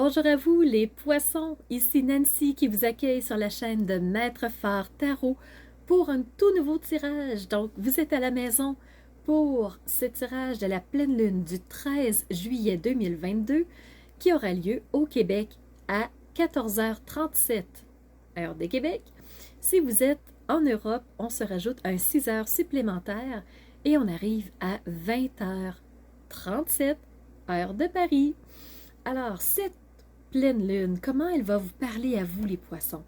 Bonjour à vous les poissons, ici Nancy qui vous accueille sur la chaîne de Maître Phare Tarot pour un tout nouveau tirage. Donc vous êtes à la maison pour ce tirage de la pleine lune du 13 juillet 2022 qui aura lieu au Québec à 14h37 heure de Québec. Si vous êtes en Europe, on se rajoute un 6 heures supplémentaires et on arrive à 20h37 heure de Paris. Alors, cette pleine lune, comment elle va vous parler à vous, les poissons?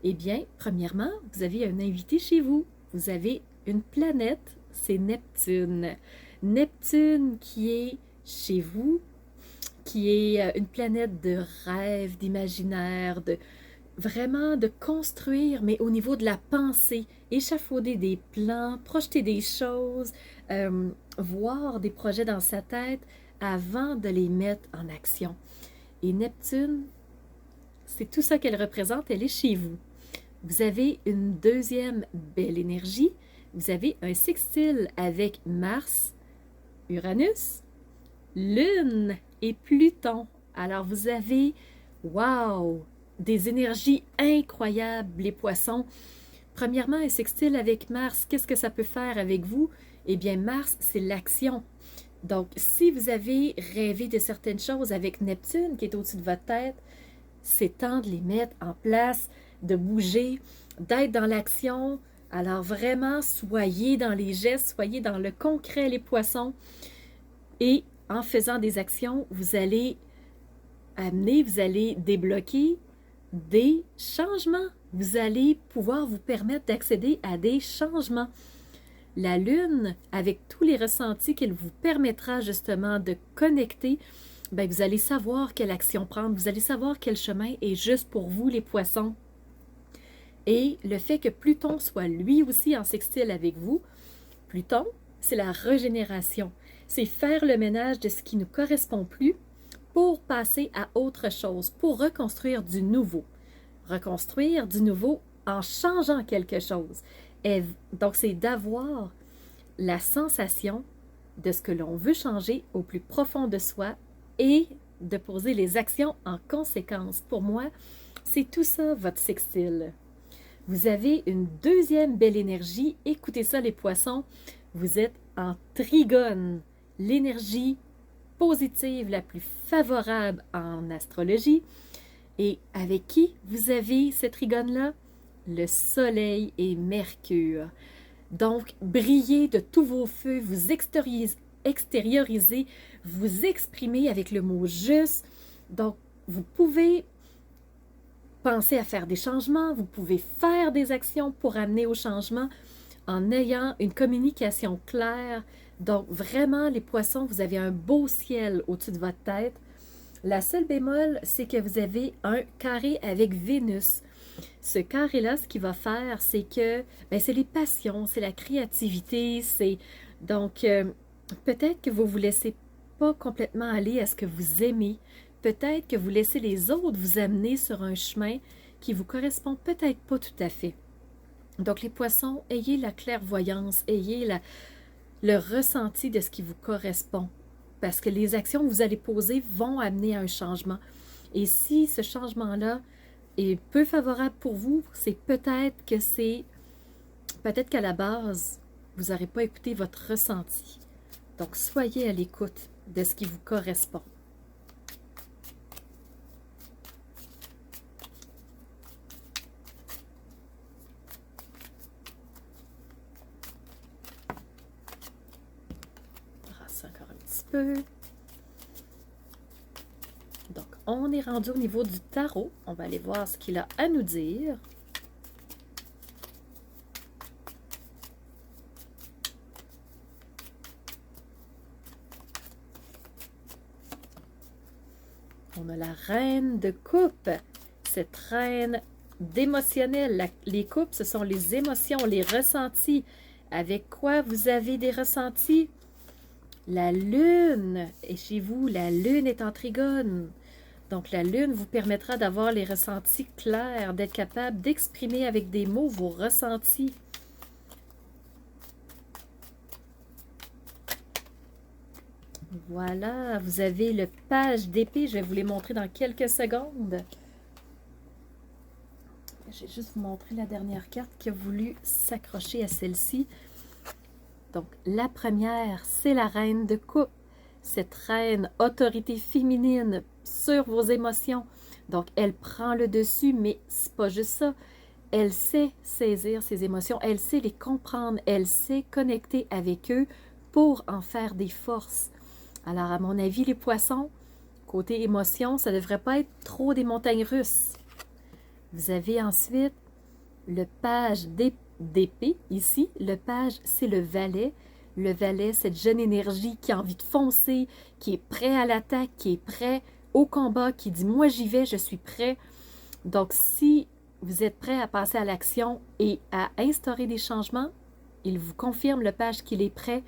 Eh bien, premièrement, vous avez un invité chez vous. Vous avez une planète, c'est Neptune. Neptune qui est chez vous, qui est une planète de rêve, d'imaginaire, de vraiment de construire, mais au niveau de la pensée, échafauder des plans, projeter des choses, voir des projets dans sa tête avant de les mettre en action. Et Neptune, c'est tout ça qu'elle représente, elle est chez vous. Vous avez une deuxième belle énergie, vous avez un sextile avec Mars, Uranus, Lune et Pluton. Alors vous avez, wow, des énergies incroyables, les poissons. Premièrement, un sextile avec Mars, qu'est-ce que ça peut faire avec vous? Eh bien, Mars, c'est l'action. Donc, si vous avez rêvé de certaines choses avec Neptune qui est au-dessus de votre tête, c'est temps de les mettre en place, de bouger, d'être dans l'action. Alors vraiment, soyez dans les gestes, soyez dans le concret, les poissons. Et en faisant des actions, vous allez amener, vous allez débloquer des changements. Vous allez pouvoir vous permettre d'accéder à des changements. La Lune, avec tous les ressentis qu'elle vous permettra justement de connecter, bien, vous allez savoir quelle action prendre, vous allez savoir quel chemin est juste pour vous, les poissons. Et le fait que Pluton soit lui aussi en sextile avec vous, Pluton, c'est la régénération. C'est faire le ménage de ce qui ne nous correspond plus pour passer à autre chose, pour reconstruire du nouveau. Reconstruire du nouveau en changeant quelque chose. Et donc, c'est d'avoir la sensation de ce que l'on veut changer au plus profond de soi et de poser les actions en conséquence. Pour moi, c'est tout ça, votre sextile. Vous avez une deuxième belle énergie. Écoutez ça, les poissons. Vous êtes en trigone. L'énergie positive la plus favorable en astrologie. Et avec qui vous avez cette trigone-là? Le Soleil et Mercure. Donc, brillez de tous vos feux, vous extériorisez, vous exprimez avec le mot juste. Donc, vous pouvez penser à faire des changements, vous pouvez faire des actions pour amener au changement en ayant une communication claire. Donc, vraiment, les poissons, vous avez un beau ciel au-dessus de votre tête. La seule bémol, c'est que vous avez un carré avec Vénus. Ce carré-là, ce qu'il va faire, c'est que c'est les passions, c'est la créativité, c'est donc peut-être que vous vous laissez pas complètement aller à ce que vous aimez, peut-être que vous laissez les autres vous amener sur un chemin qui vous correspond peut-être pas tout à fait. Donc les poissons, ayez la clairvoyance, ayez le ressenti de ce qui vous correspond, parce que les actions que vous allez poser vont amener à un changement. Et si ce changement-là est peu favorable pour vous, c'est peut-être qu'à la base, vous n'aurez pas écouté votre ressenti. Donc, soyez à l'écoute de ce qui vous correspond. On brasse encore un petit peu. Donc, on est rendu au niveau du tarot. On va aller voir ce qu'il a à nous dire. On a la reine de coupe. Cette reine d'émotionnel. Les coupes, ce sont les émotions, les ressentis. Avec quoi vous avez des ressentis? La lune est chez vous. La lune est en trigone. Donc, la lune vous permettra d'avoir les ressentis clairs, d'être capable d'exprimer avec des mots vos ressentis. Voilà, vous avez le page d'épée. Je vais vous les montrer dans quelques secondes. Je vais juste vous montrer la dernière carte qui a voulu s'accrocher à celle-ci. Donc, la première, c'est la reine de coupe. Cette reine, autorité féminine sur vos émotions. Donc, elle prend le dessus, mais c'est pas juste ça. Elle sait saisir ses émotions, elle sait les comprendre, elle sait connecter avec eux pour en faire des forces. Alors, à mon avis, les poissons, côté émotion, ça ne devrait pas être trop des montagnes russes. Vous avez ensuite le page d'épée, ici. Le page, c'est le valet. Le valet, cette jeune énergie qui a envie de foncer, qui est prêt à l'attaque, qui est prêt au combat, qui dit « moi j'y vais, je suis prêt ». Donc, si vous êtes prêt à passer à l'action et à instaurer des changements, il vous confirme le page qu'il est prêt.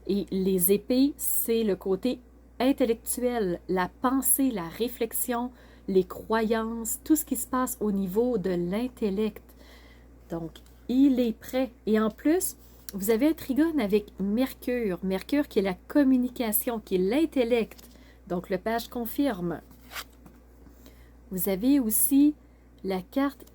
Et les épées, c'est le côté intellectuel, la pensée, la réflexion, les croyances, tout ce qui se passe au niveau de l'intellect. Donc, il est prêt. Et en plus, vous avez un trigone avec Mercure. Mercure qui est la communication, qui est l'intellect. Donc, le page confirme. Vous avez aussi la carte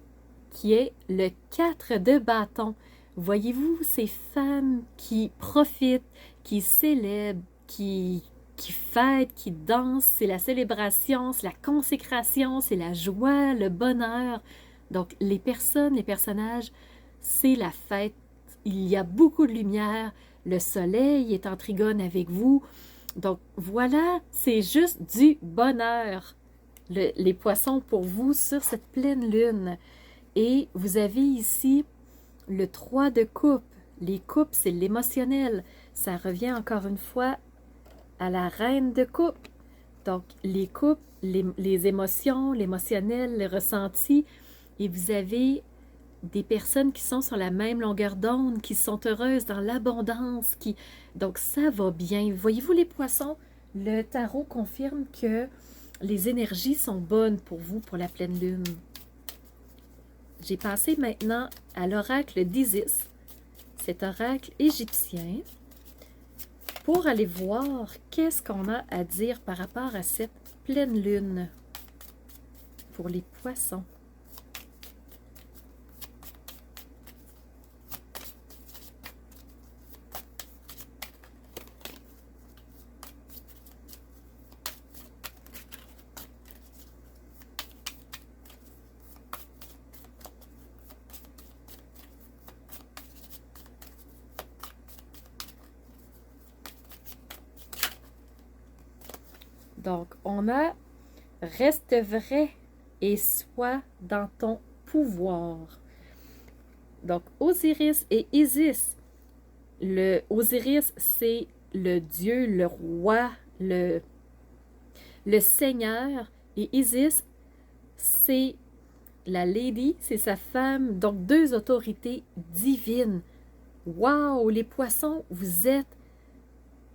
qui est le 4 de bâton. Voyez-vous ces femmes qui profitent, qui célèbrent, qui fêtent, qui dansent. C'est la célébration, c'est la consécration, c'est la joie, le bonheur. Donc, les personnes, les personnages, c'est la fête. Il y a beaucoup de lumière. Le soleil est en trigone avec vous. Donc, voilà, c'est juste du bonheur. Les poissons pour vous sur cette pleine lune. Et vous avez ici le 3 de coupe. Les coupes, c'est l'émotionnel. Ça revient encore une fois à la reine de coupe. Donc, les coupes, les émotions, l'émotionnel, le ressenti. Et vous avez des personnes qui sont sur la même longueur d'onde, qui sont heureuses dans l'abondance. Donc, ça va bien. Voyez-vous les poissons? Le tarot confirme que les énergies sont bonnes pour vous pour la pleine lune. J'ai passé maintenant à l'oracle d'Isis, cet oracle égyptien, pour aller voir qu'est-ce qu'on a à dire par rapport à cette pleine lune pour les poissons. Donc, on a « Reste vrai et sois dans ton pouvoir ». Donc, Osiris et Isis. Osiris, c'est le dieu, le roi, le seigneur. Et Isis, c'est la lady, c'est sa femme. Donc, deux autorités divines. Waouh, les poissons, vous êtes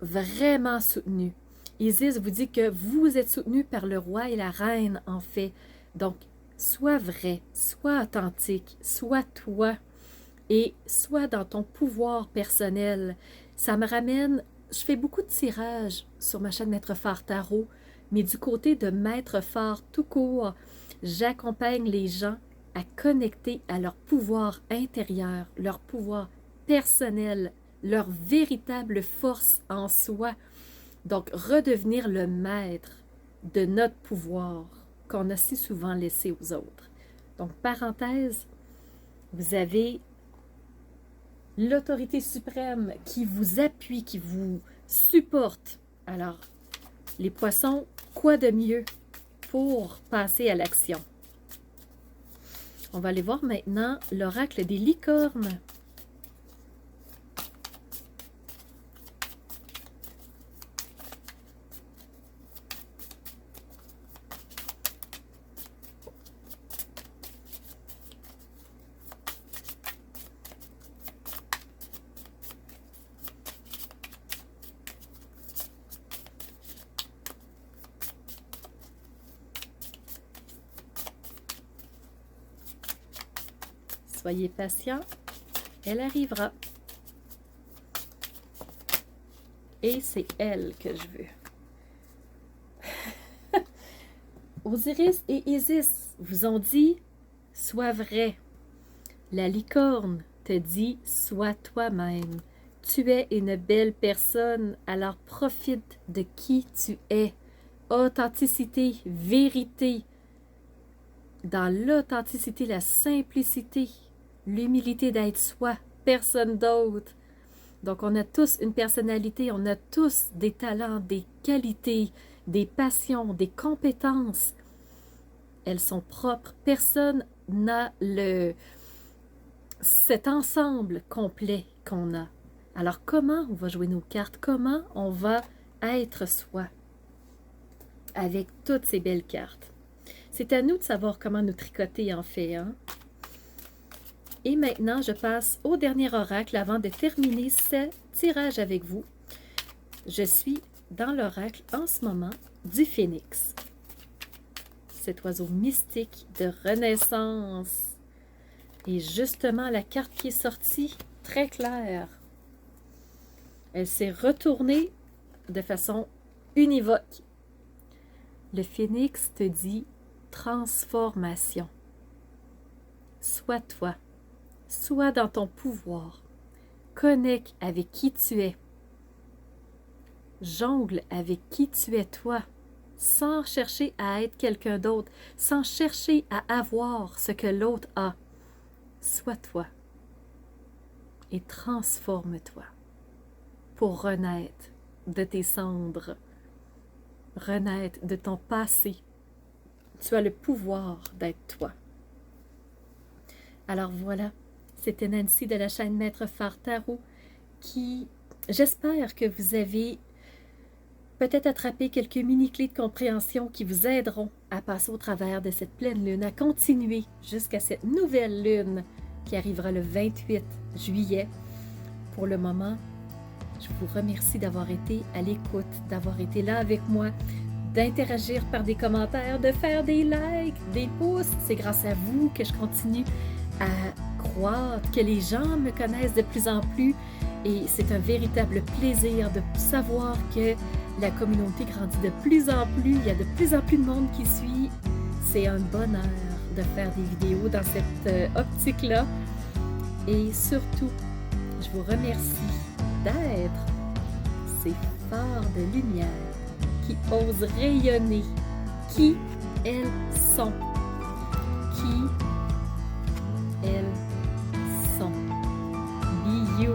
vraiment soutenus. Isis vous dit que vous êtes soutenu par le roi et la reine, en fait. Donc, sois vrai, sois authentique, sois toi et sois dans ton pouvoir personnel. Ça me ramène, je fais beaucoup de tirages sur ma chaîne Maître Phare Tarot, mais du côté de Maître Phare tout court, j'accompagne les gens à connecter à leur pouvoir intérieur, leur pouvoir personnel, leur véritable force en soi. Donc, redevenir le maître de notre pouvoir qu'on a si souvent laissé aux autres. Donc, parenthèse, vous avez l'autorité suprême qui vous appuie, qui vous supporte. Alors, les poissons, quoi de mieux pour passer à l'action? On va aller voir maintenant l'oracle des licornes. Soyez patient, elle arrivera. Et c'est elle que je veux. Osiris et Isis vous ont dit « Sois vrai ». La licorne te dit « Sois toi-même ». Tu es une belle personne, alors profite de qui tu es. Authenticité, vérité. Dans l'authenticité, la simplicité, l'humilité d'être soi, personne d'autre. Donc, on a tous une personnalité, on a tous des talents, des qualités, des passions, des compétences. Elles sont propres. Personne n'a cet ensemble complet qu'on a. Alors, comment on va jouer nos cartes? Comment on va être soi avec toutes ces belles cartes? C'est à nous de savoir comment nous tricoter, en fait. Hein? Et maintenant, je passe au dernier oracle avant de terminer ce tirage avec vous. Je suis dans l'oracle en ce moment du phénix. Cet oiseau mystique de renaissance. Et justement, la carte qui est sortie, très claire. Elle s'est retournée de façon univoque. Le phénix te dit transformation. Sois toi. Sois dans ton pouvoir. Connecte avec qui tu es. Jongle avec qui tu es toi, sans chercher à être quelqu'un d'autre, sans chercher à avoir ce que l'autre a. Sois toi et transforme-toi pour renaître de tes cendres, renaître de ton passé. Tu as le pouvoir d'être toi. Alors voilà, c'était Nancy de la chaîne Maître Phare Tarot qui, j'espère que vous avez peut-être attrapé quelques mini-clés de compréhension qui vous aideront à passer au travers de cette pleine lune, à continuer jusqu'à cette nouvelle lune qui arrivera le 28 juillet. Pour le moment, je vous remercie d'avoir été à l'écoute, d'avoir été là avec moi, d'interagir par des commentaires, de faire des likes, des pouces. C'est grâce à vous que je continue à croître, que les gens me connaissent de plus en plus. Et c'est un véritable plaisir de savoir que la communauté grandit de plus en plus. Il y a de plus en plus de monde qui suit. C'est un bonheur de faire des vidéos dans cette optique-là. Et surtout, je vous remercie d'être ces phares de lumière qui osent rayonner qui elles sont. Qui elles sont. Be you.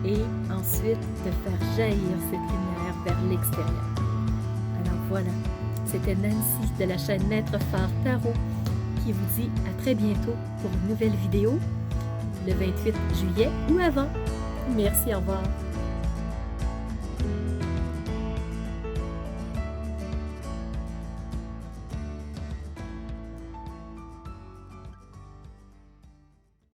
Et ensuite de faire jaillir cette lumière vers l'extérieur. Alors voilà, c'était Nancy de la chaîne Maître Phare Tarot qui vous dit à très bientôt pour une nouvelle vidéo, le 28 juillet ou avant. Merci, au revoir.